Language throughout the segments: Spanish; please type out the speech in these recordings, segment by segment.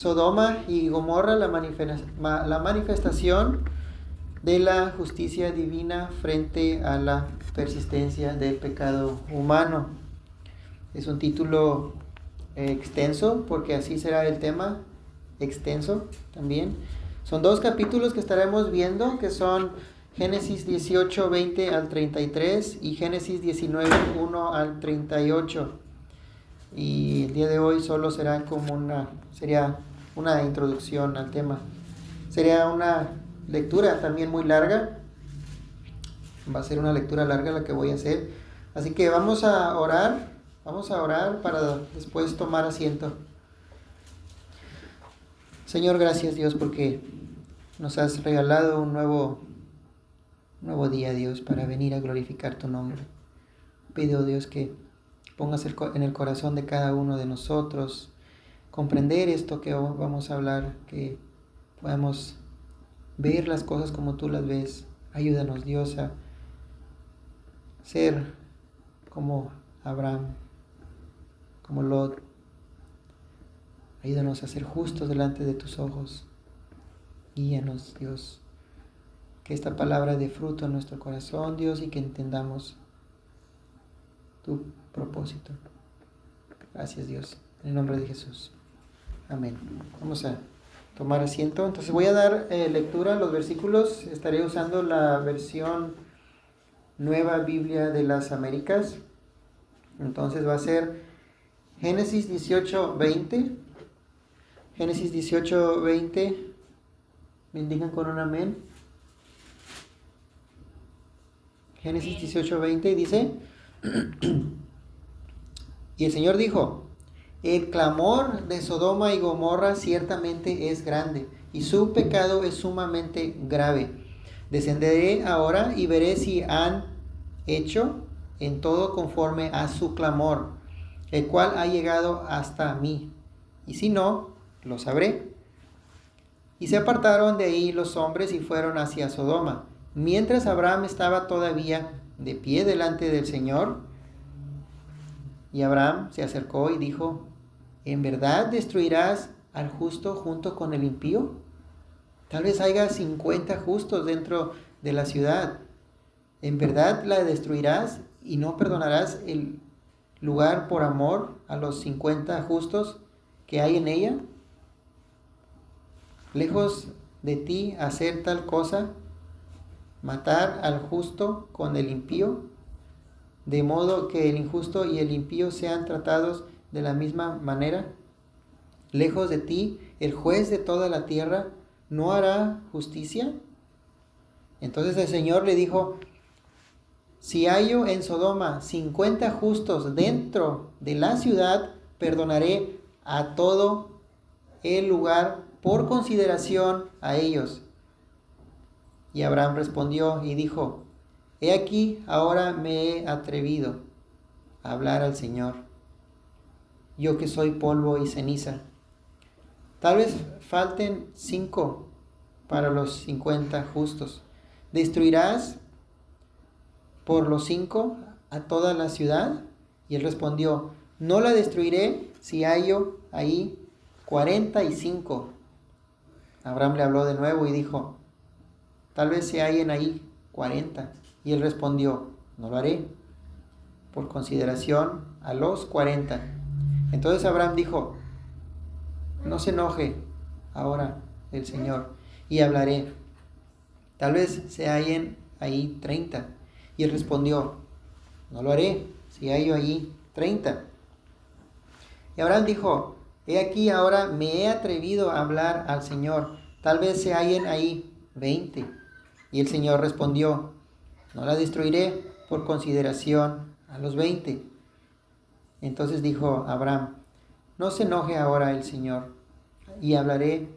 Sodoma y Gomorra, la manifestación de la justicia divina frente a la persistencia del pecado humano. Es un título extenso, porque así será el tema, extenso también. Son dos capítulos que estaremos viendo, que son Génesis 18, 20 al 33 y Génesis 19, 1 al 38. Y el día de hoy solo será sería una introducción al tema. Sería una lectura también muy larga. Va a ser una lectura larga la que voy a hacer. Así que vamos a orar para después tomar asiento. Señor, gracias Dios porque nos has regalado un nuevo día, Dios, para venir a glorificar tu nombre. Pido, Dios, que pongas en el corazón de cada uno de nosotros comprender esto que vamos a hablar, que podamos ver las cosas como tú las ves. Ayúdanos, Dios, a ser como Abraham, como Lot. Ayúdanos a ser justos delante de tus ojos. Guíanos, Dios, que esta palabra dé fruto en nuestro corazón, Dios, y que entendamos tu propósito. Gracias, Dios, en el nombre de Jesús. Amén. Vamos a tomar asiento. Entonces voy a dar lectura a los versículos. Estaré usando la versión Nueva Biblia de las Américas. Entonces va a ser Génesis 18, 20. Génesis 18, 20. ¿Me indican con un amén? Génesis 18, 20 dice: Y el Señor dijo: el clamor de Sodoma y Gomorra ciertamente es grande, y su pecado es sumamente grave. Descenderé ahora y veré si han hecho en todo conforme a su clamor, el cual ha llegado hasta mí. Y si no, lo sabré. Y se apartaron de ahí los hombres y fueron hacia Sodoma. Mientras Abraham estaba todavía de pie delante del Señor, y Abraham se acercó y dijo: ¿en verdad destruirás al justo junto con el impío? Tal vez haya 50 justos dentro de la ciudad. ¿En verdad la destruirás y no perdonarás el lugar por amor a los 50 justos que hay en ella? Lejos de ti hacer tal cosa, matar al justo con el impío, de modo que el injusto y el impío sean tratados de la misma manera. Lejos de ti, el juez de toda la tierra no hará justicia. Entonces el Señor le dijo: si hallo en Sodoma 50 justos dentro de la ciudad, perdonaré a todo el lugar por consideración a ellos. Y Abraham respondió y dijo: he aquí, ahora me he atrevido a hablar al Señor, yo que soy polvo y ceniza. Tal vez falten 5 para los 50 justos. ¿Destruirás por los 5 a toda la ciudad? Y él respondió: no la destruiré si hallo ahí 45. Abraham le habló de nuevo y dijo: tal vez se hallen ahí 40. Y él respondió: no lo haré, por consideración a los 40. Entonces Abraham dijo: no se enoje ahora el Señor, y hablaré. Tal vez se hallen ahí 30. Y él respondió: no lo haré, si hallo allí 30. Y Abraham dijo: he aquí, ahora me he atrevido a hablar al Señor. Tal vez se hallen ahí 20. Y el Señor respondió: no la destruiré por consideración a los 20. Entonces dijo Abraham: no se enoje ahora el Señor, y hablaré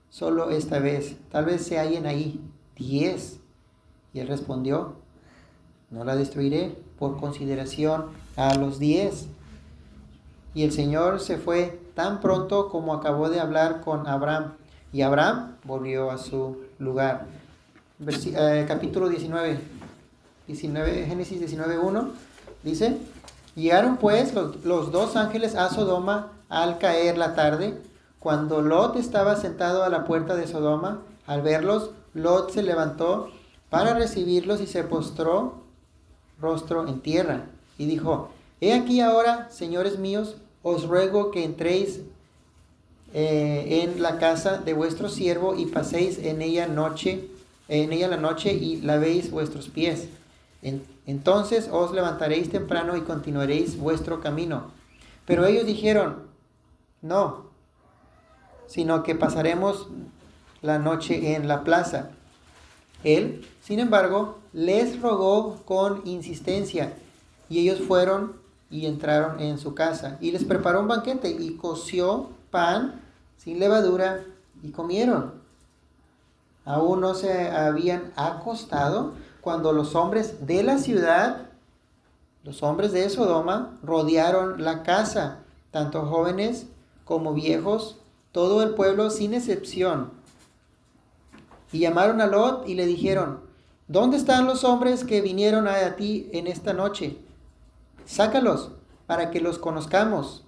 solo esta vez. Tal vez se hallen ahí 10. Y él respondió: no la destruiré por consideración a los 10. Y el Señor se fue tan pronto como acabó de hablar con Abraham. Y Abraham volvió a su lugar. Capítulo 19, Génesis 19:1 dice: llegaron pues los 2 ángeles a Sodoma al caer la tarde, Cuando Lot estaba sentado a la puerta de Sodoma, al verlos, Lot se levantó para recibirlos y se postró rostro en tierra. Y dijo: He aquí ahora, señores míos, os ruego que entréis en la casa de vuestro siervo y paséis en ella la noche y lavéis vuestros pies. Entonces os levantaréis temprano y continuaréis vuestro camino. Pero ellos dijeron: No, sino que pasaremos la noche en la plaza. Él, sin embargo, les rogó con insistencia, y ellos fueron y entraron en su casa, y les preparó un banquete, y coció pan sin levadura, y comieron. Aún no se habían acostado cuando los hombres de la ciudad, los hombres de Sodoma, rodearon la casa, tanto jóvenes como viejos, todo el pueblo sin excepción. Y llamaron a Lot y le dijeron: ¿Dónde están los hombres que vinieron a ti en esta noche? Sácalos para que los conozcamos.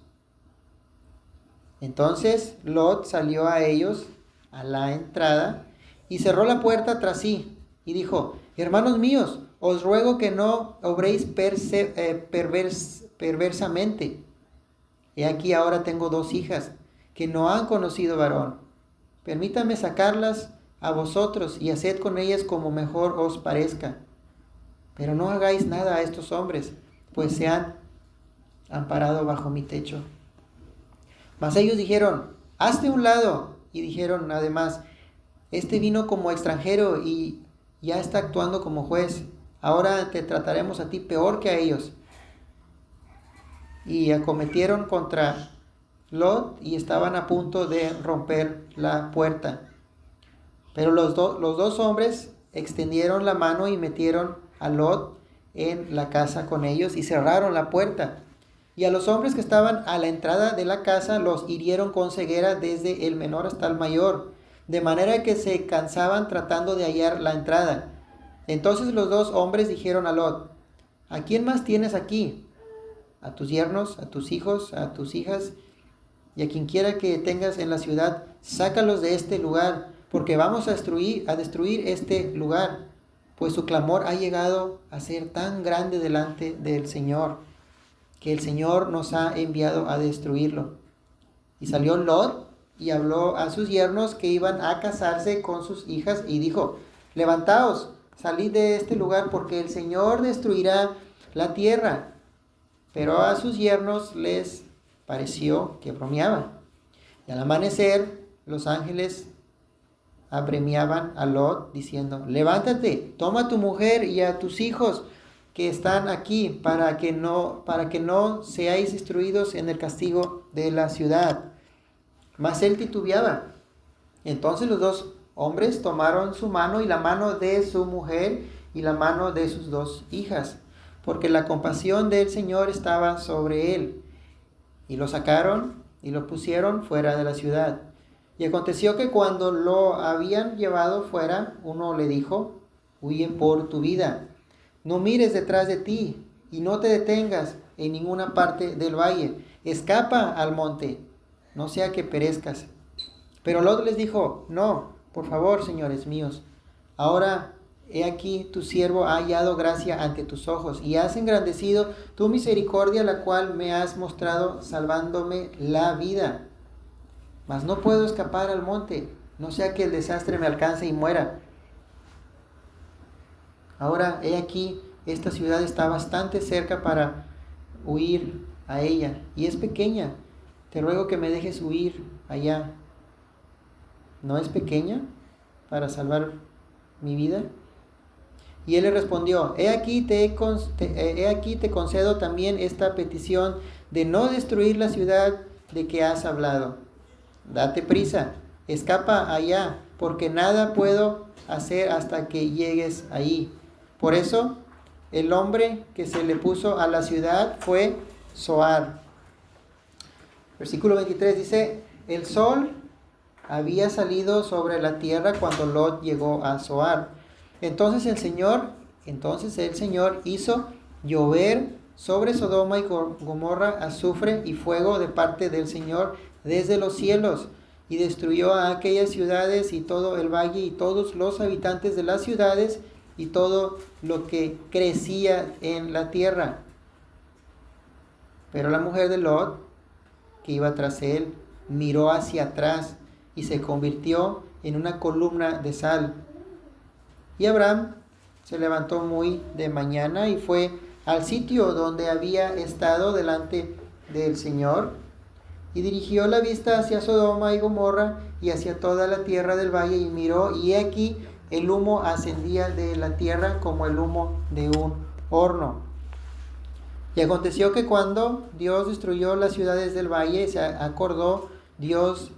Entonces Lot salió a ellos a la entrada y cerró la puerta tras sí y dijo: Hermanos míos, os ruego que no obréis perversamente. He aquí ahora tengo 2 hijas que no han conocido varón. Permítame sacarlas a vosotros y haced con ellas como mejor os parezca. Pero no hagáis nada a estos hombres, pues se han amparado bajo mi techo. Mas ellos dijeron: Hazte un lado. Y dijeron además: Este vino como extranjero y ya está actuando como juez. Ahora te trataremos a ti peor que a ellos. Y acometieron contra Lot y estaban a punto de romper la puerta. Pero los 2 hombres extendieron la mano y metieron a Lot en la casa con ellos y cerraron la puerta. Y a los hombres que estaban a la entrada de la casa los hirieron con ceguera desde el menor hasta el mayor, de manera que se cansaban tratando de hallar la entrada. Entonces los 2 hombres dijeron a Lot: ¿A quién más tienes aquí? A tus yernos, a tus hijos, a tus hijas, y a quien quiera que tengas en la ciudad, sácalos de este lugar, porque vamos a destruir este lugar, pues su clamor ha llegado a ser tan grande delante del Señor, que el Señor nos ha enviado a destruirlo. Y salió Lot y habló a sus yernos que iban a casarse con sus hijas y dijo: Levantaos, salid de este lugar, porque el Señor destruirá la tierra. Pero a sus yernos les pareció que bromeaban. Y al amanecer, los ángeles apremiaban a Lot diciendo: Levántate, toma a tu mujer y a tus hijos que están aquí, para que no seáis destruidos en el castigo de la ciudad. Mas él titubeaba. Entonces los 2 hombres tomaron su mano y la mano de su mujer y la mano de sus 2 hijas, porque la compasión del Señor estaba sobre él. Y lo sacaron y lo pusieron fuera de la ciudad. Y aconteció que cuando lo habían llevado fuera, uno le dijo: Huye por tu vida, no mires detrás de ti y no te detengas en ninguna parte del valle. Escapa al monte, no sea que perezcas. Pero Lot les dijo: No, por favor, señores míos, ahora he aquí tu siervo ha hallado gracia ante tus ojos, y has engrandecido tu misericordia, la cual me has mostrado salvándome la vida. Mas no puedo escapar al monte, no sea que el desastre me alcance y muera. Ahora he aquí, esta ciudad está bastante cerca para huir a ella, y es pequeña. Te ruego que me dejes huir allá. ¿No es pequeña para salvar mi vida? Y él le respondió: He aquí te concedo también esta petición de no destruir la ciudad de que has hablado. Date prisa, escapa allá, porque nada puedo hacer hasta que llegues ahí. Por eso, el nombre que se le puso a la ciudad fue Zoar. Versículo 23 dice: El sol había salido sobre la tierra cuando Lot llegó a Zoar. Entonces el Señor hizo llover sobre Sodoma y Gomorra azufre y fuego de parte del Señor desde los cielos, y destruyó a aquellas ciudades y todo el valle y todos los habitantes de las ciudades y todo lo que crecía en la tierra. Pero la mujer de Lot, que iba tras él, miró hacia atrás y se convirtió en una columna de sal. Y Abraham se levantó muy de mañana y fue al sitio donde había estado delante del Señor, y dirigió la vista hacia Sodoma y Gomorra y hacia toda la tierra del valle, y miró, y aquí el humo ascendía de la tierra como el humo de un horno. Y aconteció que cuando Dios destruyó las ciudades del valle, se acordó Dios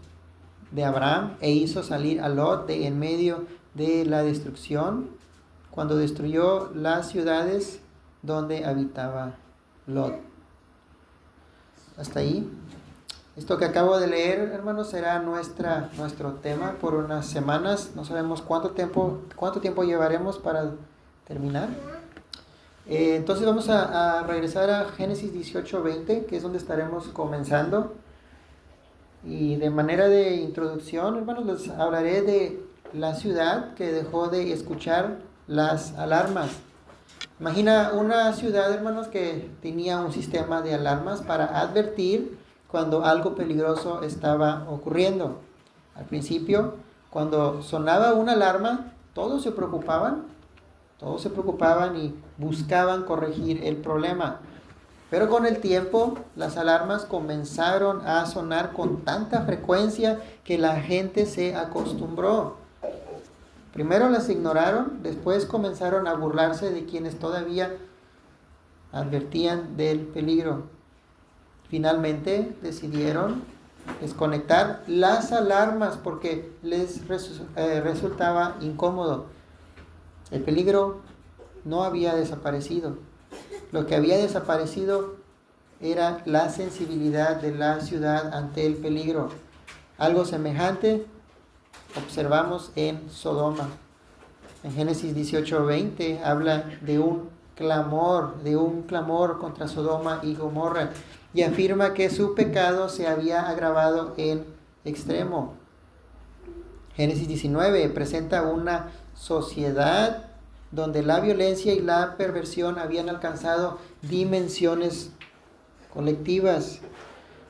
de Abraham e hizo salir a Lot de en medio de la destrucción, cuando destruyó las ciudades donde habitaba Lot. Hasta ahí. Esto que acabo de leer, hermanos, será nuestro tema por unas semanas. No sabemos cuánto tiempo llevaremos para terminar. Entonces vamos a regresar a Génesis 18:20, que es donde estaremos comenzando. Y de manera de introducción, hermanos, les hablaré de la ciudad que dejó de escuchar las alarmas. Imagina una ciudad, hermanos, que tenía un sistema de alarmas para advertir cuando algo peligroso estaba ocurriendo. Al principio, cuando sonaba una alarma, todos se preocupaban y buscaban corregir el problema. Pero con el tiempo, las alarmas comenzaron a sonar con tanta frecuencia que la gente se acostumbró. Primero las ignoraron, después comenzaron a burlarse de quienes todavía advertían del peligro. Finalmente decidieron desconectar las alarmas porque les resultaba incómodo. El peligro no había desaparecido. Lo que había desaparecido era la sensibilidad de la ciudad ante el peligro. Algo semejante observamos en Sodoma. En Génesis 18:20 habla de un clamor contra Sodoma y Gomorra, y afirma que su pecado se había agravado en extremo. Génesis 19 presenta una sociedad donde la violencia y la perversión habían alcanzado dimensiones colectivas.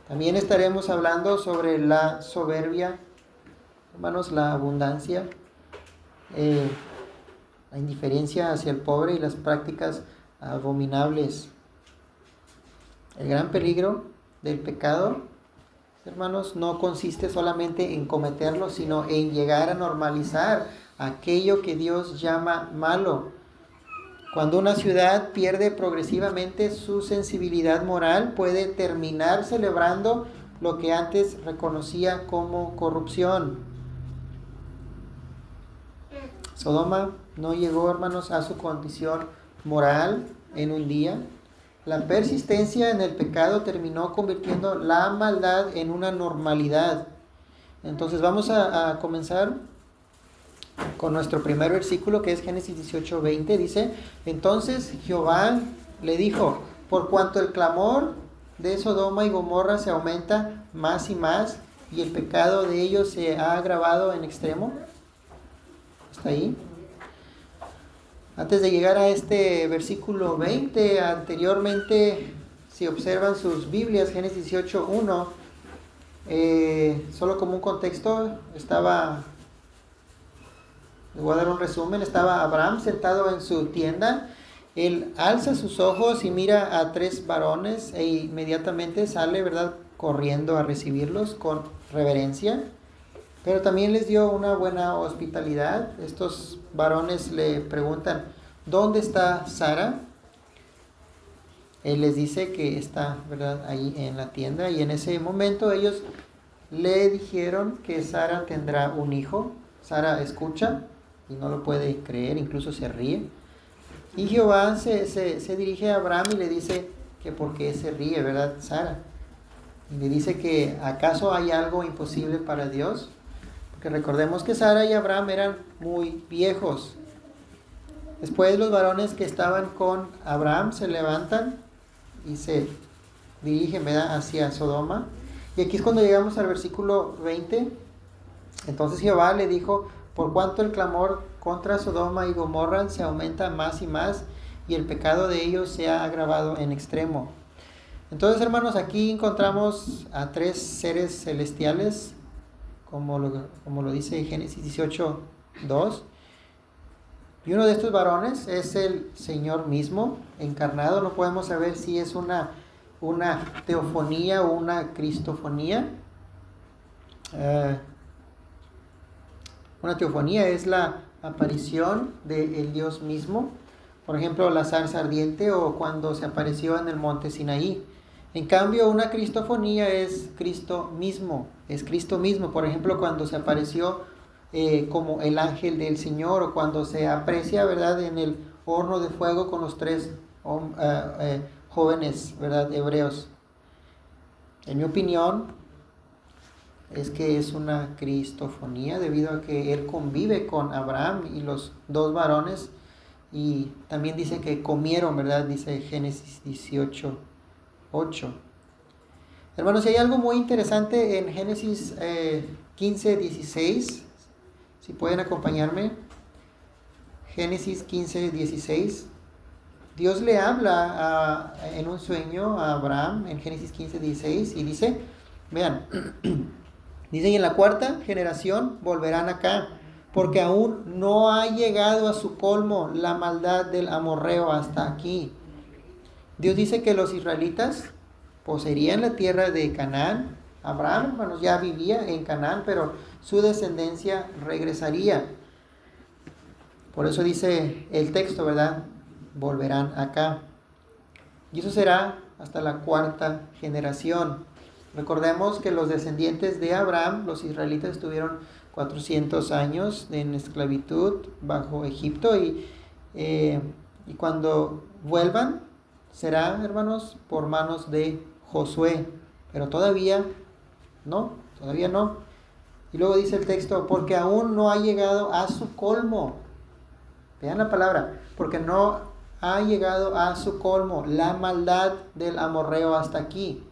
También estaremos hablando sobre la soberbia, hermanos, la abundancia, la indiferencia hacia el pobre y las prácticas abominables. El gran peligro del pecado, hermanos, no consiste solamente en cometerlo, sino en llegar a normalizar aquello que Dios llama malo. Cuando una ciudad pierde progresivamente su sensibilidad moral, puede terminar celebrando lo que antes reconocía como corrupción. Sodoma no llegó, hermanos, a su condición moral en un día. La persistencia en el pecado terminó convirtiendo la maldad en una normalidad. Entonces vamos a comenzar con nuestro primer versículo, que es Génesis 18:20. Dice: entonces Jehová le dijo, por cuanto el clamor de Sodoma y Gomorra se aumenta más y más, y el pecado de ellos se ha agravado en extremo. ¿Hasta ahí? Antes de llegar a este versículo 20, anteriormente, si observan sus Biblias, Génesis 18:1, solo como un contexto, les voy a dar un resumen, estaba Abraham sentado en su tienda, él alza sus ojos y mira a 3 varones e inmediatamente sale, ¿verdad?, corriendo a recibirlos con reverencia, pero también les dio una buena hospitalidad. Estos varones le preguntan: ¿dónde está Sara? Él les dice que está, ¿verdad?, ahí en la tienda, y en ese momento ellos le dijeron que Sara tendrá un hijo. Sara escucha y no lo puede creer, incluso se ríe. Y Jehová se dirige a Abraham y le dice que por qué se ríe, ¿verdad, Sara? Y le dice que ¿acaso hay algo imposible para Dios? Porque recordemos que Sara y Abraham eran muy viejos. Después los varones que estaban con Abraham se levantan y se dirigen, ¿verdad?, hacia Sodoma. Y aquí es cuando llegamos al versículo 20. Entonces Jehová le dijo: por cuanto el clamor contra Sodoma y Gomorra se aumenta más y más, y el pecado de ellos se ha agravado en extremo. Entonces, hermanos, aquí encontramos a 3 seres celestiales, como lo dice Génesis 18:2. Y uno de estos varones es el Señor mismo, encarnado. No podemos saber si es una teofonía o una cristofonía. Una teofonía es la aparición del Dios mismo. Por ejemplo, la zarza ardiente o cuando se apareció en el monte Sinaí. En cambio, una cristofonía es Cristo mismo. Es Cristo mismo. Por ejemplo, cuando se apareció como el ángel del Señor, o cuando se aprecia, ¿verdad?, en el horno de fuego con los 3 jóvenes, ¿verdad?, hebreos. En mi opinión, es que es una cristofonía debido a que él convive con Abraham y los 2 varones, y también dice que comieron, ¿verdad? Dice Génesis 18:8. Hermanos, si hay algo muy interesante en Génesis 15:16, si pueden acompañarme. Génesis 15:16. Dios le habla en un sueño a Abraham en Génesis 15:16 y dice, vean, dice: y en la 4ª generación volverán acá, porque aún no ha llegado a su colmo la maldad del amorreo hasta aquí. Dios dice que los israelitas poseerían la tierra de Canaán. Abraham, hermanos, ya vivía en Canaán, pero su descendencia regresaría. Por eso dice el texto, ¿verdad? Volverán acá. Y eso será hasta la 4ª generación. Recordemos que los descendientes de Abraham, los israelitas, estuvieron 400 años en esclavitud bajo Egipto, y cuando vuelvan será, hermanos, por manos de Josué. Pero todavía no. Y luego dice el texto: porque aún no ha llegado a su colmo. Vean la palabra: porque no ha llegado a su colmo la maldad del amorreo hasta aquí.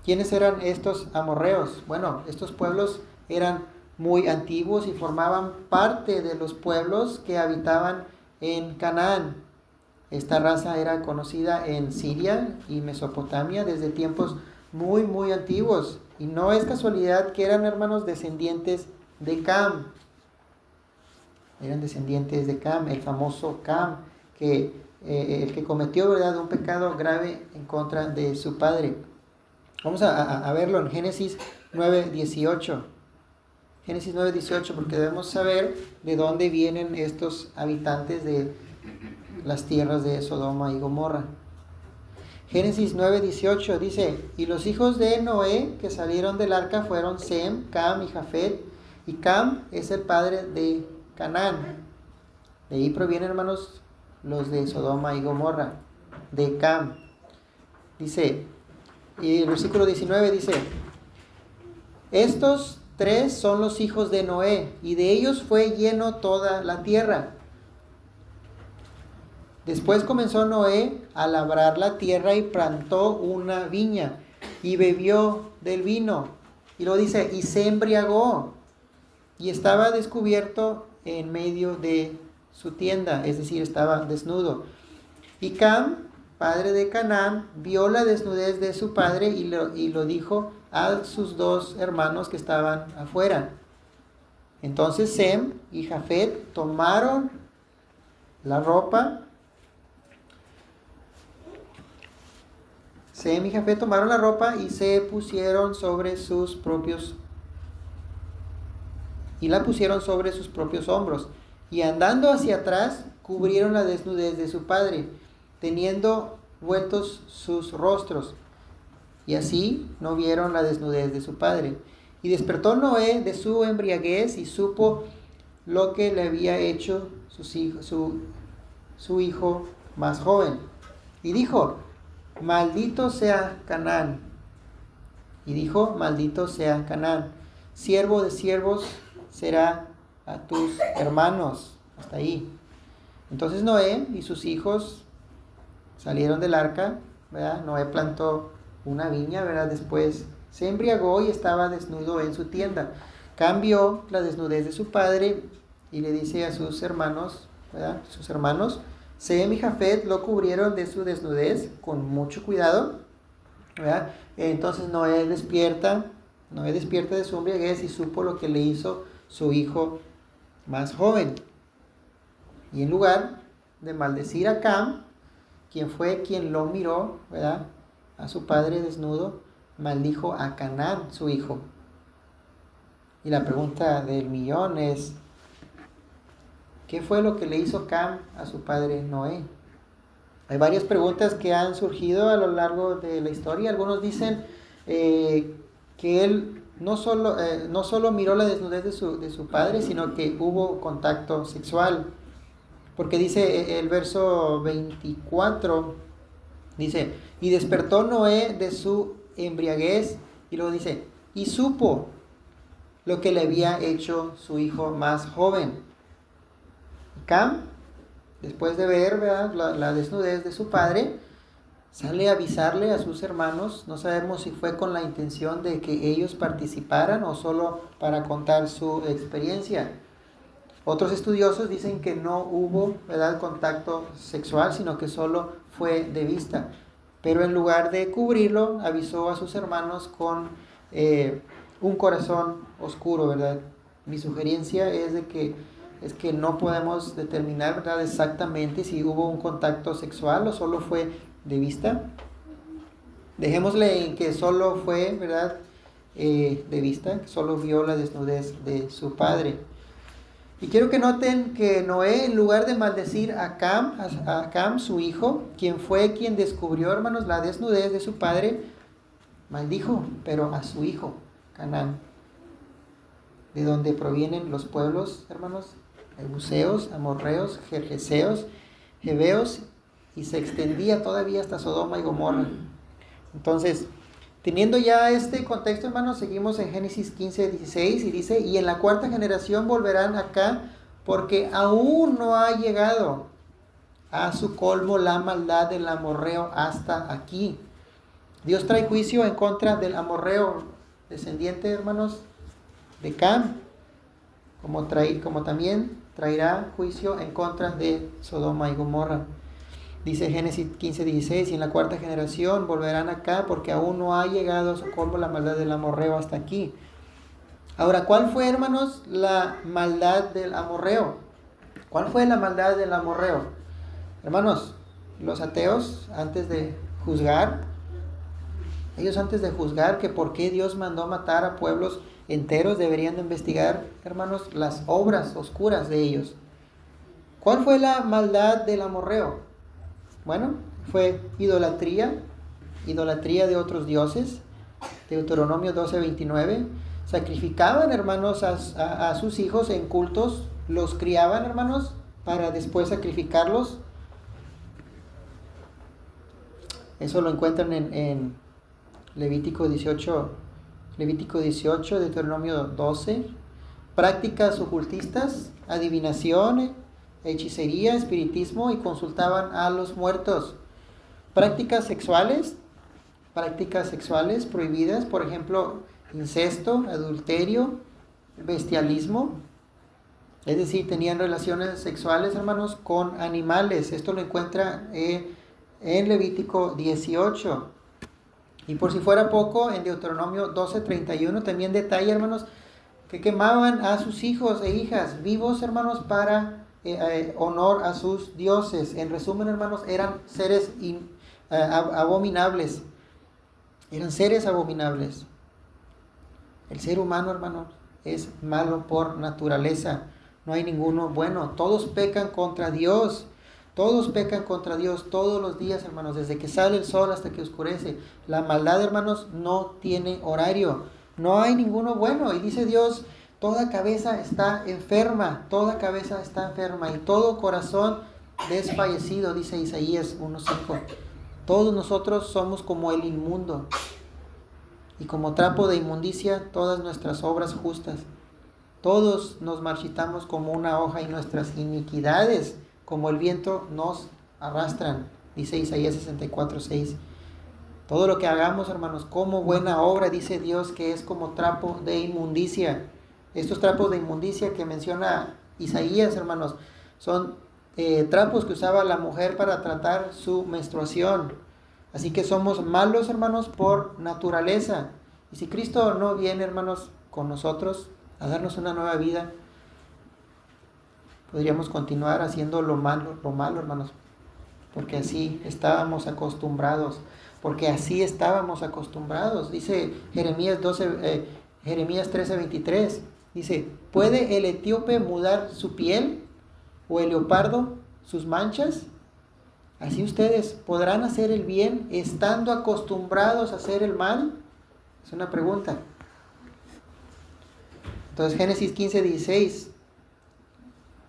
¿Quiénes eran estos amorreos? Bueno, estos pueblos eran muy antiguos y formaban parte de los pueblos que habitaban en Canaán. Esta raza era conocida en Siria y Mesopotamia desde tiempos muy, muy antiguos. Y no es casualidad que eran, hermanos, descendientes de Cam. Eran descendientes de Cam, el famoso Cam, el que cometió, ¿verdad?, un pecado grave en contra de su padre. Vamos a verlo en Génesis 9:18. Génesis 9:18, porque debemos saber de dónde vienen estos habitantes de las tierras de Sodoma y Gomorra. Génesis 9:18 dice: y los hijos de Noé que salieron del arca fueron Sem, Cam y Jafet. Y Cam es el padre de Canaán. De ahí provienen, hermanos, los de Sodoma y Gomorra, de Cam. Dice, y el versículo 19 dice: estos 3 son los hijos de Noé, y de ellos fue lleno toda la tierra. Después comenzó Noé a labrar la tierra y plantó una viña y bebió del vino. Y luego dice: y se embriagó y estaba descubierto en medio de su tienda, es decir, estaba desnudo. Y Cam, padre de Canaán, vio la desnudez de su padre y lo dijo a sus 2 hermanos que estaban afuera. Entonces Sem y Jafet tomaron la ropa. Sem y Jafet tomaron la ropa y se pusieron sobre sus propios hombros, y andando hacia atrás cubrieron la desnudez de su padre, teniendo vueltos sus rostros, y así no vieron la desnudez de su padre. Y despertó Noé de su embriaguez y supo lo que le había hecho su hijo más joven, y dijo: maldito sea Canaán. Y dijo: maldito sea Canaán, siervo de siervos será a tus hermanos. Hasta ahí. Entonces Noé y sus hijos salieron del arca, ¿verdad? Noé plantó una viña, ¿verdad? Después se embriagó y estaba desnudo en su tienda. Cambió la desnudez de su padre y le dice a sus hermanos, ¿verdad? Sus hermanos, Sem y Jafet lo cubrieron de su desnudez con mucho cuidado, ¿verdad? Entonces Noé despierta de su embriaguez y supo lo que le hizo su hijo más joven. Y en lugar de maldecir a Cam, quien fue quien lo miró, ¿verdad?, a su padre desnudo, maldijo a Canaán, su hijo. Y la pregunta del millón es, ¿qué fue lo que le hizo Cam a su padre Noé? Hay varias preguntas que han surgido a lo largo de la historia. Algunos dicen que él no solo miró la desnudez de su padre, sino que hubo contacto sexual. Porque dice el verso 24, dice, y despertó Noé de su embriaguez, y luego dice, y supo lo que le había hecho su hijo más joven. Cam, después de ver, ¿verdad?, la desnudez de su padre, sale a avisarle a sus hermanos. No sabemos si fue con la intención de que ellos participaran o solo para contar su experiencia. Otros estudiosos dicen que no hubo, ¿verdad?, contacto sexual, sino que solo fue de vista. Pero en lugar de cubrirlo, avisó a sus hermanos con un corazón oscuro, ¿verdad? Mi sugerencia es que no podemos determinar, ¿verdad?, exactamente si hubo un contacto sexual o solo fue de vista. Dejémosle en que solo fue, ¿verdad?, de vista, que solo vio la desnudez de su padre. Y quiero que noten que Noé, en lugar de maldecir a Cam, su hijo, quien fue quien descubrió, hermanos, la desnudez de su padre, maldijo, pero a su hijo, Canaán, de donde provienen los pueblos, hermanos, ebuseos, amorreos, gergeseos, heveos, y se extendía todavía hasta Sodoma y Gomorra. Entonces, teniendo ya este contexto, hermanos, seguimos en Génesis 15, 16, y dice, y en la cuarta generación volverán acá, porque aún no ha llegado a su colmo la maldad del amorreo hasta aquí. Dios trae juicio en contra del amorreo, descendiente, hermanos, de Cam, como también traerá juicio en contra de Sodoma y Gomorra. Dice Génesis 15, 16, y en la cuarta generación volverán acá, porque aún no ha llegado a su colmo la maldad del amorreo hasta aquí. Ahora, ¿cuál fue, hermanos, la maldad del amorreo? ¿Cuál fue la maldad del amorreo? Hermanos, los ateos, antes de juzgar que por qué Dios mandó matar a pueblos enteros, deberían de investigar, hermanos, las obras oscuras de ellos. ¿Cuál fue la maldad del amorreo? Bueno, fue idolatría de otros dioses. Deuteronomio 12, 29. Sacrificaban, hermanos, a sus hijos en cultos, los criaban, hermanos, para después sacrificarlos. Eso lo encuentran en Levítico 18, Deuteronomio 12. Prácticas ocultistas, adivinación, hechicería, espiritismo, y consultaban a los muertos. Prácticas sexuales prohibidas, por ejemplo, incesto, adulterio, bestialismo. Es decir, tenían relaciones sexuales, hermanos, con animales. Esto lo encuentra en Levítico 18. Y por si fuera poco, en Deuteronomio 12:31 también detalla, hermanos, que quemaban a sus hijos e hijas vivos, hermanos, para honor a sus dioses. En resumen, hermanos, eran seres abominables. Eran seres abominables. El ser humano, hermanos, es malo por naturaleza. No hay ninguno bueno. Todos pecan contra Dios. Todos pecan contra Dios todos los días, hermanos, desde que sale el sol hasta que oscurece. La maldad, hermanos, no tiene horario. No hay ninguno bueno. Y dice Dios, toda cabeza está enferma, y todo corazón desfallecido, dice Isaías 1:5. Todos nosotros somos como el inmundo, y como trapo de inmundicia todas nuestras obras justas. Todos nos marchitamos como una hoja, y nuestras iniquidades como el viento nos arrastran, dice Isaías 64:6. Todo lo que hagamos, hermanos, como buena obra, dice Dios, que es como trapo de inmundicia. Estos trapos de inmundicia que menciona Isaías, hermanos, son trapos que usaba la mujer para tratar su menstruación. Así que somos malos, hermanos, por naturaleza. Y si Cristo no viene, hermanos, con nosotros a darnos una nueva vida, podríamos continuar haciendo lo malo, hermanos, porque así estábamos acostumbrados, Dice Jeremías 13:23, dice, ¿puede el etíope mudar su piel o el leopardo sus manchas? Así ustedes podrán hacer el bien estando acostumbrados a hacer el mal. Es una pregunta. Entonces Génesis 15:16,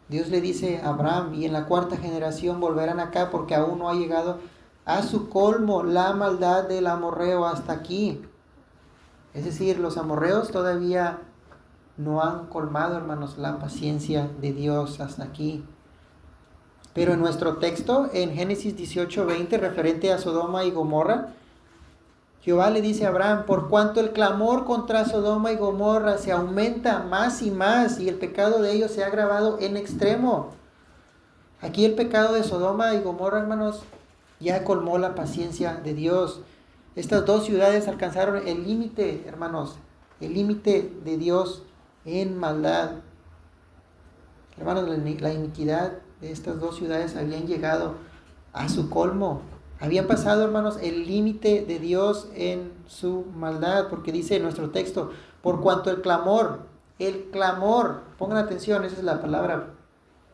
Dios le dice a Abraham, y en la 4ª generación volverán acá porque aún no ha llegado a su colmo la maldad del amorreo hasta aquí. Es decir, los amorreos todavía no han colmado, hermanos, la paciencia de Dios hasta aquí. Pero en nuestro texto, en Génesis 18:20, referente a Sodoma y Gomorra, Jehová le dice a Abraham, por cuanto el clamor contra Sodoma y Gomorra se aumenta más y más, y el pecado de ellos se ha agravado en extremo. Aquí el pecado de Sodoma y Gomorra, hermanos, ya colmó la paciencia de Dios. Estas 2 ciudades alcanzaron el límite, hermanos, el límite de Dios en maldad. Hermanos, la iniquidad de estas 2 ciudades habían llegado a su colmo. Habían pasado, hermanos, el límite de Dios en su maldad, porque dice en nuestro texto, por cuanto el clamor, pongan atención, esa es la palabra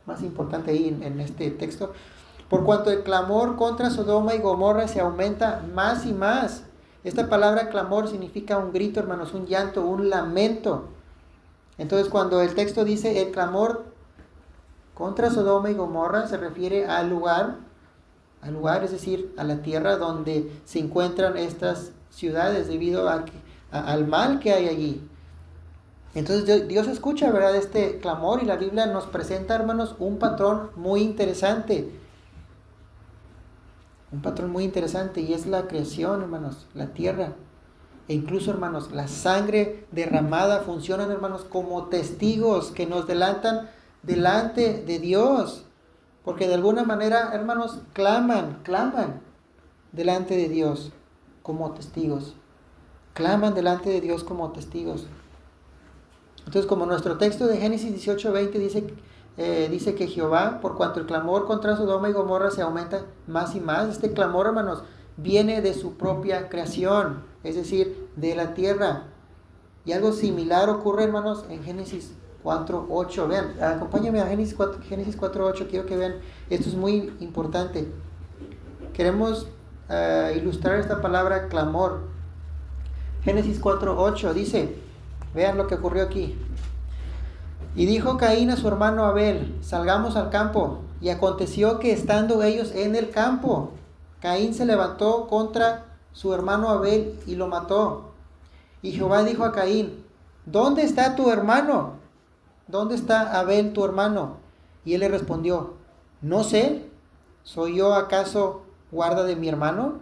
más importante ahí en este texto, por cuanto el clamor contra Sodoma y Gomorra se aumenta más y más. Esta palabra clamor significa un grito, hermanos, un llanto, un lamento. Entonces, cuando el texto dice el clamor contra Sodoma y Gomorra, se refiere al lugar, es decir, a la tierra donde se encuentran estas ciudades debido al mal que hay allí. Entonces Dios escucha, ¿verdad?, este clamor, y la Biblia nos presenta, hermanos, un patrón muy interesante. Y es la creación, hermanos, la tierra. E incluso, hermanos, la sangre derramada funcionan, hermanos, como testigos que nos delantan delante de Dios. Porque de alguna manera, hermanos, claman delante de Dios como testigos. Claman delante de Dios como testigos. Entonces, como nuestro texto de Génesis 18:20 dice que Jehová, por cuanto el clamor contra Sodoma y Gomorra se aumenta más y más, este clamor, hermanos, viene de su propia creación, es decir, de la tierra. Y algo similar ocurre, hermanos, en Génesis 4:8. Vean, acompáñenme a Génesis 4:8. Quiero que vean, esto es muy importante. Queremos ilustrar esta palabra clamor. Génesis 4:8 dice, vean lo que ocurrió aquí. Y dijo Caín a su hermano Abel, salgamos al campo. Y aconteció que estando ellos en el campo, Caín se levantó contra su hermano Abel y lo mató. Y Jehová dijo a Caín, ¿dónde está tu hermano? ¿Dónde está Abel tu hermano? Y él le respondió, no sé, ¿soy yo acaso guarda de mi hermano?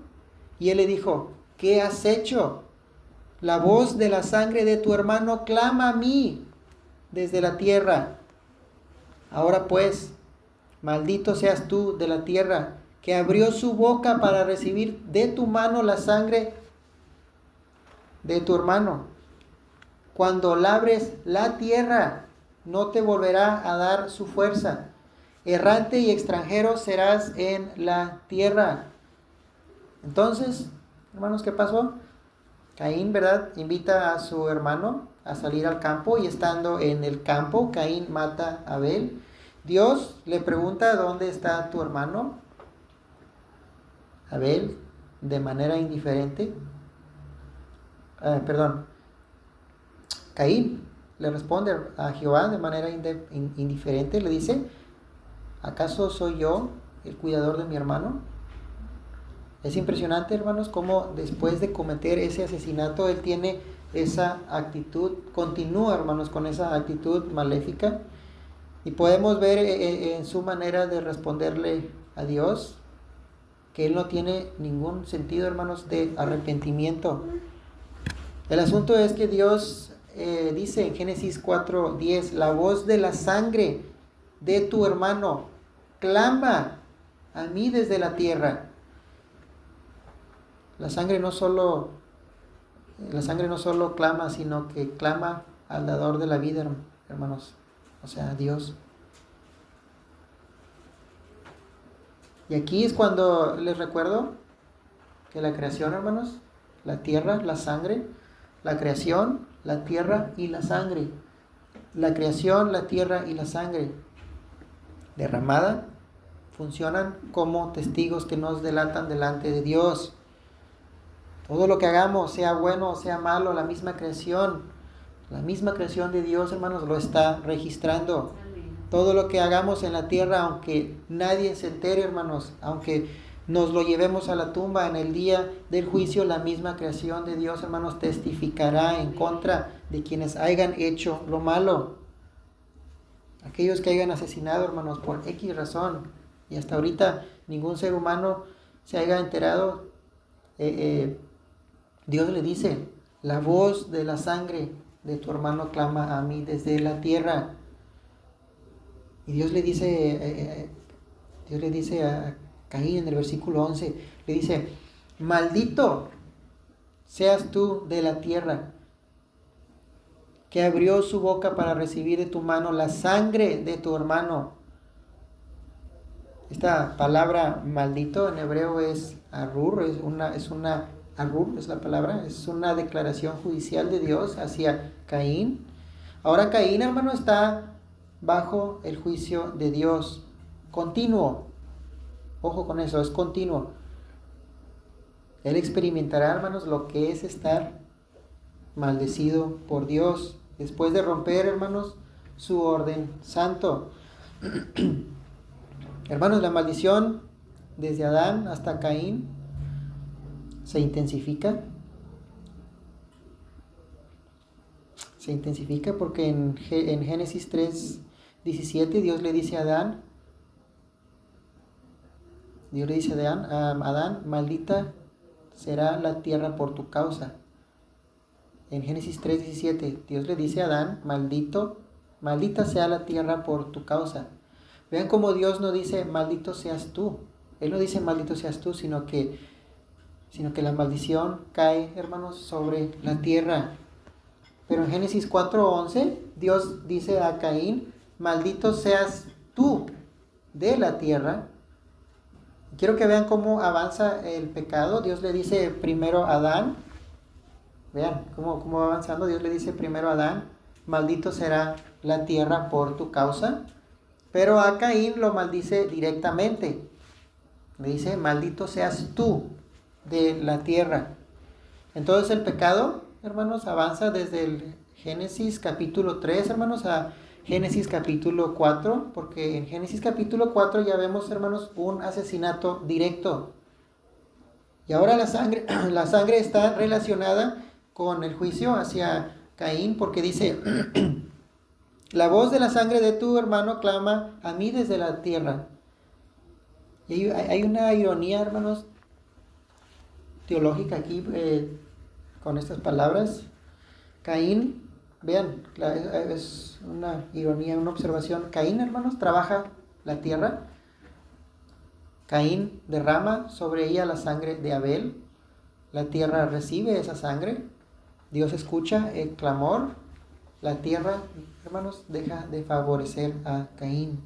Y él le dijo, ¿qué has hecho? La voz de la sangre de tu hermano clama a mí desde la tierra. Ahora pues, maldito seas tú de la tierra, que abrió su boca para recibir de tu mano la sangre de tu hermano. Cuando labres la tierra, no te volverá a dar su fuerza. Errante y extranjero serás en la tierra. Entonces, hermanos, ¿qué pasó? Caín, ¿verdad?, invita a su hermano a salir al campo, y estando en el campo, Caín mata a Abel. Dios le pregunta, ¿dónde está tu hermano? Abel, de manera indiferente. Caín le responde a Jehová de manera indiferente, le dice, ¿acaso soy yo el cuidador de mi hermano? Es impresionante, hermanos, cómo después de cometer ese asesinato, él tiene esa actitud, continúa, hermanos, con esa actitud maléfica. Y podemos ver en su manera de responderle a Dios que él no tiene ningún sentido, hermanos, de arrepentimiento. El asunto es que Dios dice en Génesis 4:10, la voz de la sangre de tu hermano clama a mí desde la tierra. La sangre no solo clama, sino que clama al dador de la vida, hermanos, o sea, a Dios. Y aquí es cuando les recuerdo que la creación, hermanos, la tierra, la sangre, la creación, la tierra y la sangre. La creación, la tierra y la sangre derramada funcionan como testigos que nos delatan delante de Dios. Todo lo que hagamos, sea bueno o sea malo, la misma creación de Dios, hermanos, lo está registrando. Todo lo que hagamos en la tierra, aunque nadie se entere, hermanos, aunque nos lo llevemos a la tumba en el día del juicio, la misma creación de Dios, hermanos, testificará en contra de quienes hayan hecho lo malo. Aquellos que hayan asesinado, hermanos, por X razón, y hasta ahorita ningún ser humano se haya enterado, Dios le dice, la voz de la sangre de tu hermano clama a mí desde la tierra. Y Dios le dice a Caín en el versículo 11, le dice, maldito seas tú de la tierra, que abrió su boca para recibir de tu mano la sangre de tu hermano. Esta palabra maldito en hebreo es arur, arur es la palabra, es una declaración judicial de Dios hacia Caín. Ahora Caín, hermano, está bajo el juicio de Dios, continuo. Ojo con eso, es continuo. Él experimentará, hermanos, lo que es estar maldecido por Dios, después de romper, hermanos, su orden santo. Hermanos, la maldición desde Adán hasta Caín se intensifica. Se intensifica porque en Génesis 3:17 Dios le dice a Adán, Adán, maldita será la tierra por tu causa. En Génesis 3:17 Dios le dice a Adán, maldita sea la tierra por tu causa. Vean cómo Dios no dice maldito seas tú. Él no dice maldito seas tú, sino que la maldición cae, hermanos, sobre la tierra. Pero en Génesis 4:11 Dios dice a Caín, maldito seas tú de la tierra. Quiero que vean cómo avanza el pecado. Dios le dice primero a Adán, vean cómo va avanzando. Dios le dice primero a Adán, maldito será la tierra por tu causa. Pero a Caín lo maldice directamente. Le dice, maldito seas tú de la tierra. Entonces el pecado, hermanos, avanza desde el Génesis capítulo 3, hermanos, a Génesis capítulo 4, porque en Génesis capítulo 4 ya vemos, hermanos, un asesinato directo. Y ahora la sangre está relacionada con el juicio hacia Caín, porque dice, la voz de la sangre de tu hermano clama a mí desde la tierra. Y hay una ironía, hermanos, teológica aquí con estas palabras. Caín, vean, es una ironía, una observación. Caín, hermanos, trabaja la tierra. Caín derrama sobre ella la sangre de Abel. La tierra recibe esa sangre. Dios escucha el clamor. La tierra, hermanos, deja de favorecer a Caín.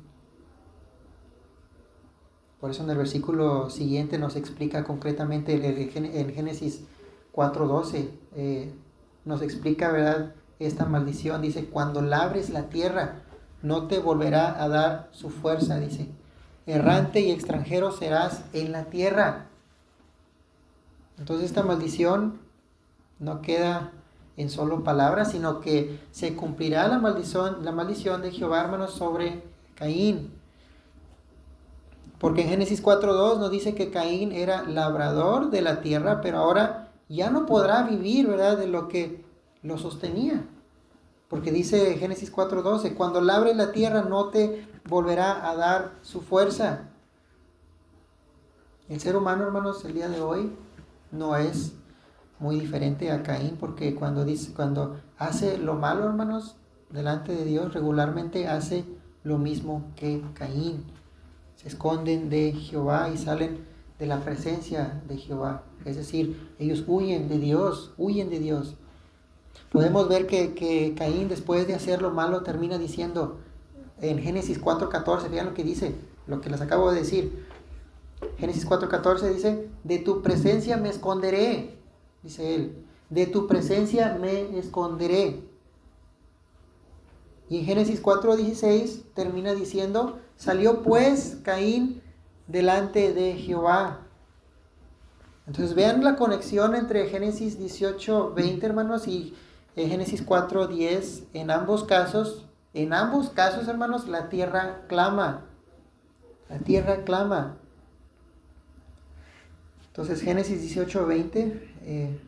Por eso en el versículo siguiente nos explica concretamente en Génesis 4:12, nos explica, ¿verdad?, esta maldición. Dice, cuando labres la tierra, no te volverá a dar su fuerza, dice. Errante y extranjero serás en la tierra. Entonces esta maldición no queda en solo palabras, sino que se cumplirá la maldición de Jehová, hermanos, sobre Caín. Porque en Génesis 4:2 nos dice que Caín era labrador de la tierra, pero ahora ya no podrá vivir, ¿verdad?, de lo que lo sostenía. Porque dice Génesis 4:12, cuando labres la tierra no te volverá a dar su fuerza. El ser humano, hermanos, el día de hoy no es muy diferente a Caín, porque cuando hace lo malo, hermanos, delante de Dios, regularmente hace lo mismo que Caín. Se esconden de Jehová y salen de la presencia de Jehová. Es decir, ellos huyen de Dios, huyen de Dios. Podemos ver que Caín, después de hacer lo malo, termina diciendo en Génesis 4:14, vean lo que dice, lo que les acabo de decir. Génesis 4:14 dice, de tu presencia me esconderé, dice él, de tu presencia me esconderé. Y en Génesis 4:16 termina diciendo, salió pues Caín delante de Jehová. Entonces vean la conexión entre Génesis 18:20, hermanos, y Génesis 4:10. En ambos casos, hermanos, la tierra clama. La tierra clama. Entonces Génesis 18:20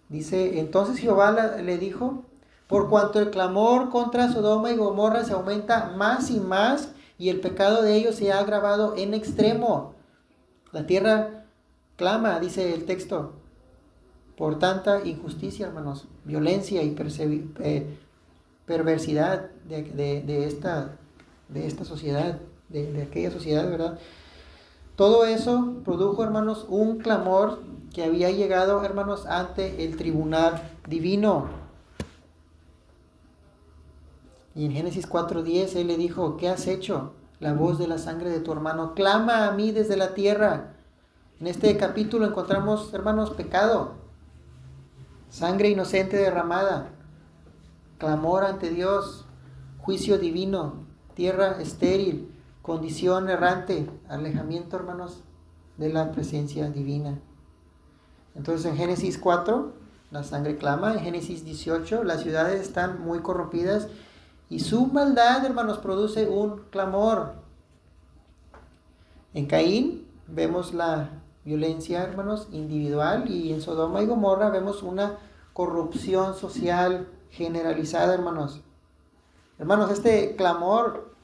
dice, entonces Jehová le dijo, por cuanto el clamor contra Sodoma y Gomorra se aumenta más y más, y el pecado de ellos se ha agravado en extremo. La tierra clama, dice el texto, por tanta injusticia, hermanos, violencia y perversidad de esta sociedad, de aquella sociedad, ¿verdad? Todo eso produjo, hermanos, un clamor que había llegado, hermanos, ante el tribunal divino. Y en Génesis 4:10 él le dijo, ¿qué has hecho? La voz de la sangre de tu hermano clama a mí desde la tierra. En este capítulo encontramos, hermanos, pecado, sangre inocente derramada, clamor ante Dios, juicio divino, tierra estéril, condición errante, alejamiento, hermanos, de la presencia divina. Entonces en Génesis 4, la sangre clama. En Génesis 18, las ciudades están muy corrompidas y su maldad, hermanos, produce un clamor. En Caín vemos la violencia, hermanos, individual, y en Sodoma y Gomorra vemos una corrupción social generalizada, hermanos. Hermanos, este clamor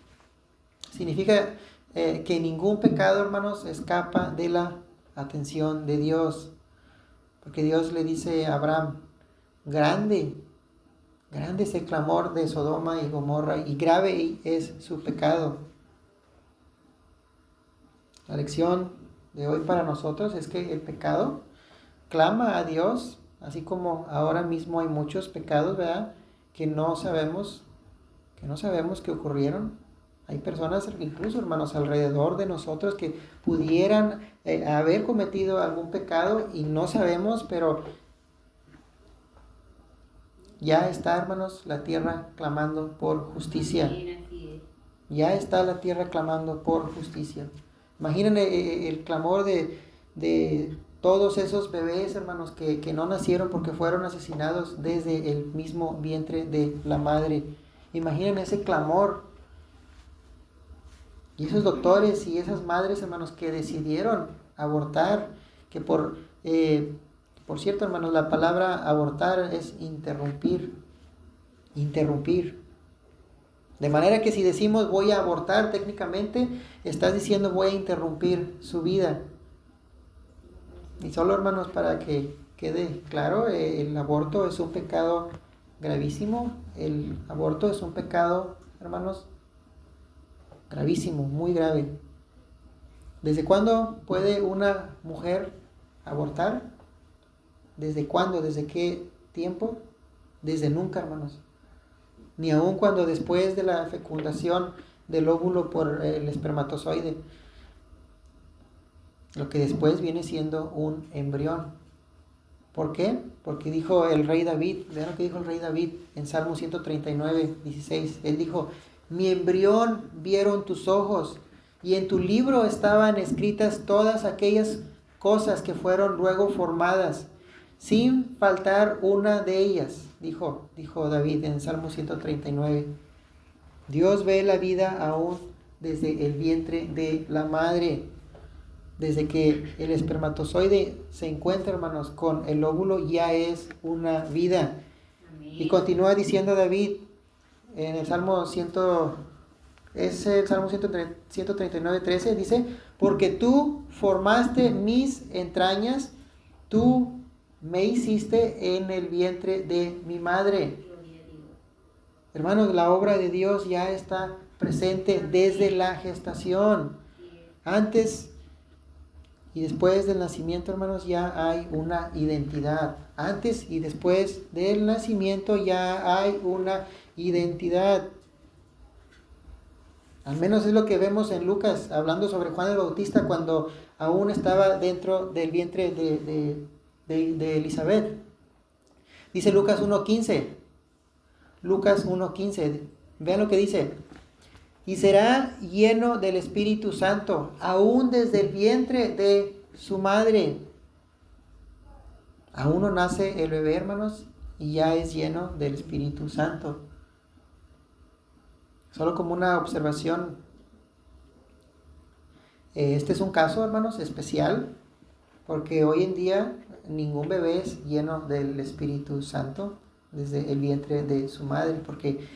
significa que ningún pecado, hermanos, escapa de la atención de Dios. Porque Dios le dice a Abraham, grande es el clamor de Sodoma y Gomorra y grave es su pecado. La lección de hoy para nosotros es que el pecado clama a Dios, así como ahora mismo hay muchos pecados, ¿verdad?, que no sabemos que ocurrieron. Hay personas, incluso, hermanos, alrededor de nosotros que pudieran haber cometido algún pecado y no sabemos, pero ya está, hermanos, la tierra clamando por justicia. Ya está la tierra clamando por justicia. Imaginen el clamor de todos esos bebés, hermanos, que no nacieron porque fueron asesinados desde el mismo vientre de la madre. Imaginen ese clamor. Y esos doctores y esas madres, hermanos, que decidieron abortar, que por cierto, hermanos, la palabra abortar es interrumpir. De manera que si decimos voy a abortar, técnicamente estás diciendo voy a interrumpir su vida. Y solo, hermanos, para que quede claro, el aborto es un pecado gravísimo. El aborto es un pecado, hermanos, gravísimo, muy grave. ¿Desde cuándo puede una mujer abortar? ¿Desde cuándo? ¿Desde qué tiempo? Desde nunca, hermanos. Ni aun cuando después de la fecundación del óvulo por el espermatozoide, lo que después viene siendo un embrión. ¿Por qué? Porque dijo el rey David, vean lo que dijo el rey David en Salmo 139:16. Él dijo, mi embrión vieron tus ojos, y en tu libro estaban escritas todas aquellas cosas que fueron luego formadas, sin faltar una de ellas, dijo David en Salmo 139. Dios ve la vida aún desde el vientre de la madre. Desde que el espermatozoide se encuentra, hermanos, con el óvulo, ya es una vida. Amén. Y continúa diciendo David en el Salmo 139:13, dice, porque tú formaste mis entrañas, tú me hiciste en el vientre de mi madre. Hermanos, la obra de Dios ya está presente desde la gestación. Antes y después del nacimiento, hermanos, ya hay una identidad. Antes y después del nacimiento ya hay una identidad. Al menos es lo que vemos en Lucas, hablando sobre Juan el Bautista cuando aún estaba dentro del vientre de Elizabeth. Dice Lucas 1:15. Lucas 1:15. Vean lo que dice. Y será lleno del Espíritu Santo, aún desde el vientre de su madre. Aún no nace el bebé, hermanos, y ya es lleno del Espíritu Santo. Solo como una observación. Este es un caso, hermanos, especial, porque hoy en día ningún bebé es lleno del Espíritu Santo desde el vientre de su madre, porque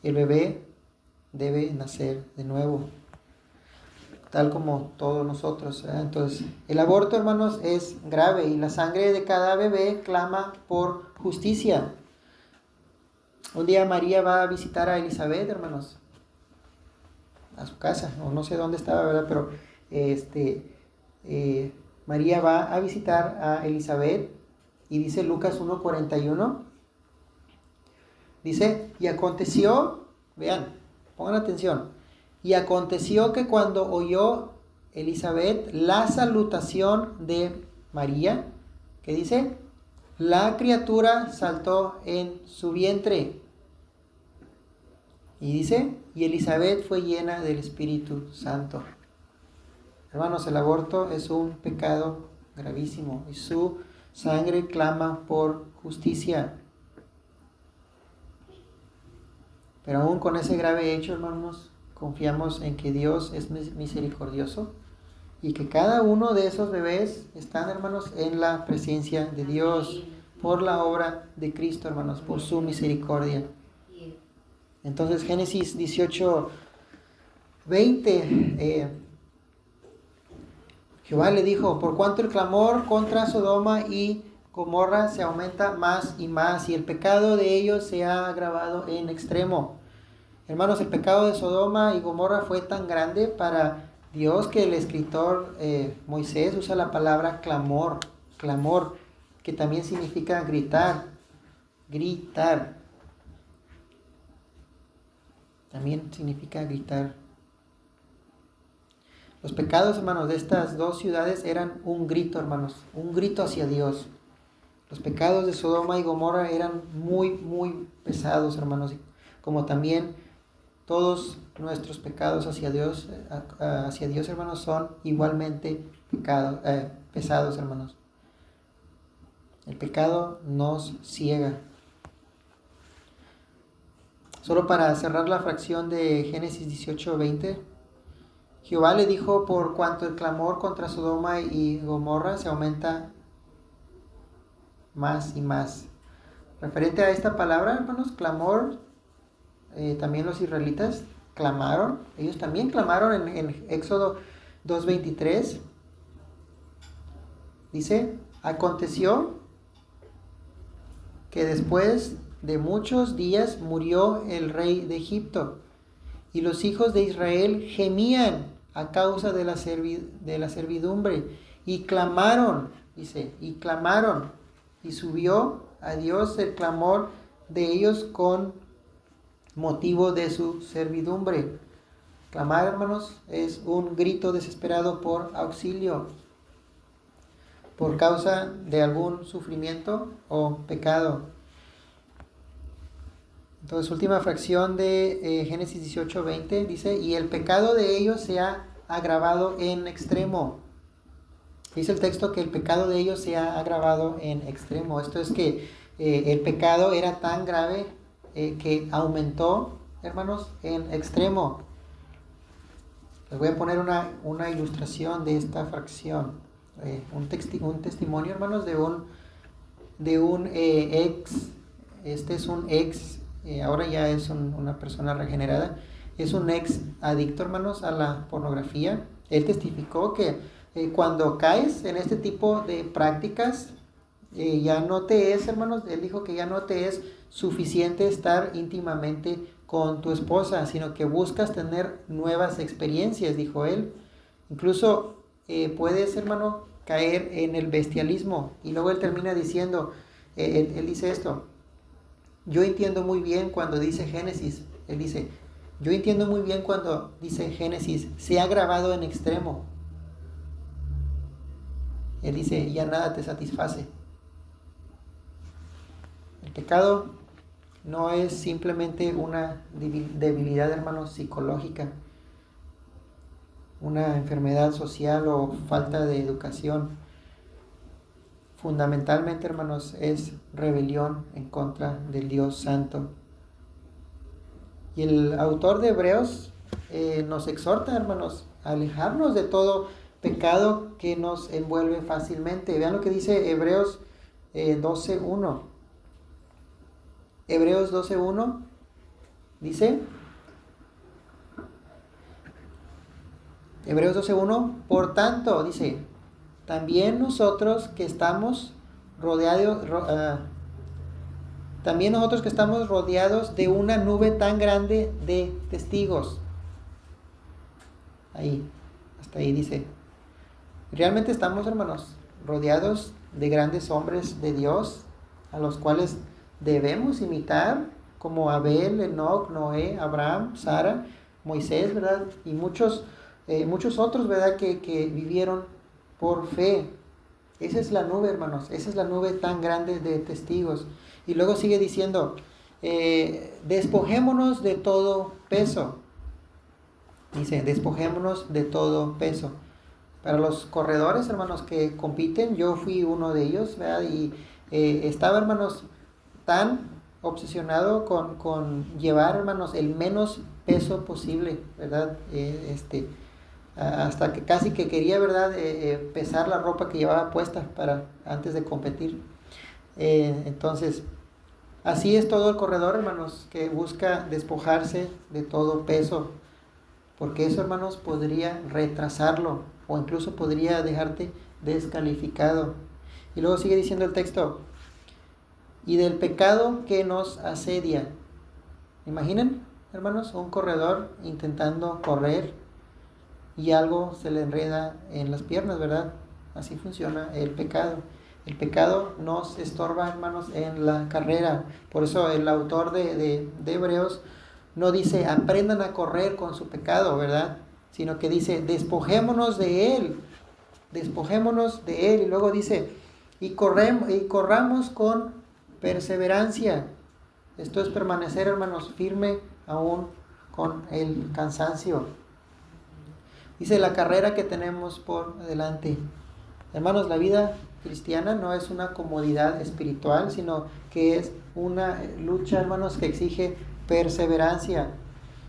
el bebé debe nacer de nuevo, tal como todos nosotros. Entonces, el aborto, hermanos, es grave y la sangre de cada bebé clama por justicia. Un día María va a visitar a Elizabeth, hermanos, a su casa, o no sé dónde estaba, ¿verdad? Pero María va a visitar a Elizabeth y dice Lucas 1:41, dice, y aconteció, vean, pongan atención. Y aconteció que cuando oyó Elizabeth la salutación de María, ¿qué dice? La criatura saltó en su vientre. Y dice, y Elizabeth fue llena del Espíritu Santo. Hermanos, el aborto es un pecado gravísimo y su sangre clama por justicia. Pero aún con ese grave hecho, hermanos, confiamos en que Dios es misericordioso y que cada uno de esos bebés están, hermanos, en la presencia de Dios por la obra de Cristo, hermanos, por su misericordia. Entonces, Génesis 18:20, Jehová le dijo, por cuanto el clamor contra Sodoma y Gomorra se aumenta más y más, y el pecado de ellos se ha agravado en extremo. Hermanos, el pecado de Sodoma y Gomorra fue tan grande para Dios que el escritor Moisés usa la palabra clamor, que también significa gritar. También significa gritar. Los pecados, hermanos, de estas dos ciudades eran un grito, hermanos, un grito hacia Dios. Los pecados de Sodoma y Gomorra eran muy, muy pesados, hermanos, como también todos nuestros pecados hacia Dios, hermanos, son igualmente pesados, hermanos. El pecado nos ciega. Solo para cerrar la fracción de Génesis 18:20, Jehová le dijo, por cuanto el clamor contra Sodoma y Gomorra se aumenta más y más. Referente a esta palabra, hermanos, clamor, también los israelitas clamaron. Ellos también clamaron en Éxodo 2:23. Dice, aconteció que después de muchos días murió el rey de Egipto, y los hijos de Israel gemían a causa de la servidumbre, y clamaron, dice, y subió a Dios el clamor de ellos con motivo de su servidumbre. Clamar, hermanos, es un grito desesperado por auxilio, por causa de algún sufrimiento o pecado. Entonces, última fracción de Génesis 18:20 dice, y el pecado de ellos se ha agravado en extremo. Dice el texto que el pecado de ellos se ha agravado en extremo. Esto es que el pecado era tan grave que aumentó, hermanos, en extremo. Les voy a poner una ilustración de esta fracción. Un testimonio, hermanos, de un ex. Este es un ex, ahora ya es una persona regenerada. Es un ex adicto, hermanos, a la pornografía. Él testificó que cuando caes en este tipo de prácticas, ya no te es, hermanos, él dijo que ya no te es suficiente estar íntimamente con tu esposa, sino que buscas tener nuevas experiencias, dijo él. Incluso puedes, hermano, caer en el bestialismo. Y luego él termina diciendo, él dice esto: yo entiendo muy bien cuando dice Génesis, él dice, yo entiendo muy bien cuando dice Génesis, se ha agravado en extremo. Él dice, ya nada te satisface. El pecado no es simplemente una debilidad, hermanos, psicológica, una enfermedad social o falta de educación. Fundamentalmente, hermanos, es rebelión en contra del Dios Santo. Y el autor de Hebreos nos exhorta, hermanos, a alejarnos de todo pecado que nos envuelve fácilmente. Vean lo que dice Hebreos 12:1. Hebreos 12:1 dice, Hebreos 12:1, por tanto, dice, también nosotros que estamos rodeados de una nube tan grande de testigos. Ahí, hasta ahí dice. Realmente estamos, hermanos, rodeados de grandes hombres de Dios, a los cuales debemos imitar, como Abel, Enoc, Noé, Abraham, Sara, Moisés, ¿verdad? Y muchos otros, ¿verdad? Que vivieron por fe. Esa es la nube, hermanos, esa es la nube tan grande de testigos. Y luego sigue diciendo, despojémonos de todo peso. Dice, despojémonos de todo peso. Para los corredores, hermanos, que compiten, yo fui uno de ellos, ¿verdad? Y estaba, hermanos, tan obsesionado con llevar, hermanos, el menos peso posible, ¿verdad? Hasta que casi que quería, ¿verdad? Pesar la ropa que llevaba puesta para antes de competir. Entonces, así es todo el corredor, hermanos, que busca despojarse de todo peso, porque eso, hermanos, podría retrasarlo o incluso podría dejarte descalificado. Y luego sigue diciendo el texto, y del pecado que nos asedia. ¿Imaginen, hermanos, un corredor intentando correr y algo se le enreda en las piernas, ¿verdad? Así funciona el pecado. El pecado nos estorba, hermanos, en la carrera. Por eso el autor de Hebreos no dice aprendan a correr con su pecado, ¿verdad? Sino que dice despojémonos de él. Despojémonos de él. Y luego dice y corramos con perseverancia. Esto es permanecer, hermanos, firme aún con el cansancio. Dice la carrera que tenemos por delante. Hermanos, la vida cristiana no es una comodidad espiritual, sino que es una lucha, hermanos, que exige perseverancia.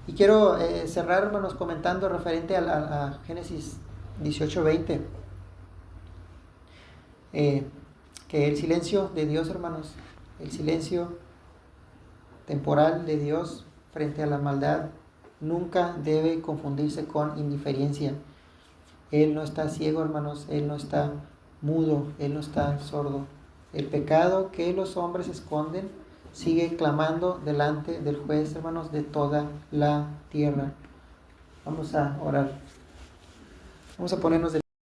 Y quiero cerrar, hermanos, comentando referente a Génesis 18:20. Que el silencio de Dios, hermanos, el silencio temporal de Dios frente a la maldad nunca debe confundirse con indiferencia. Él no está ciego, hermanos, Él no está mudo, Él no está sordo. El pecado que los hombres esconden sigue clamando delante del juez, hermanos, de toda la tierra. Vamos a orar. Vamos a ponernos de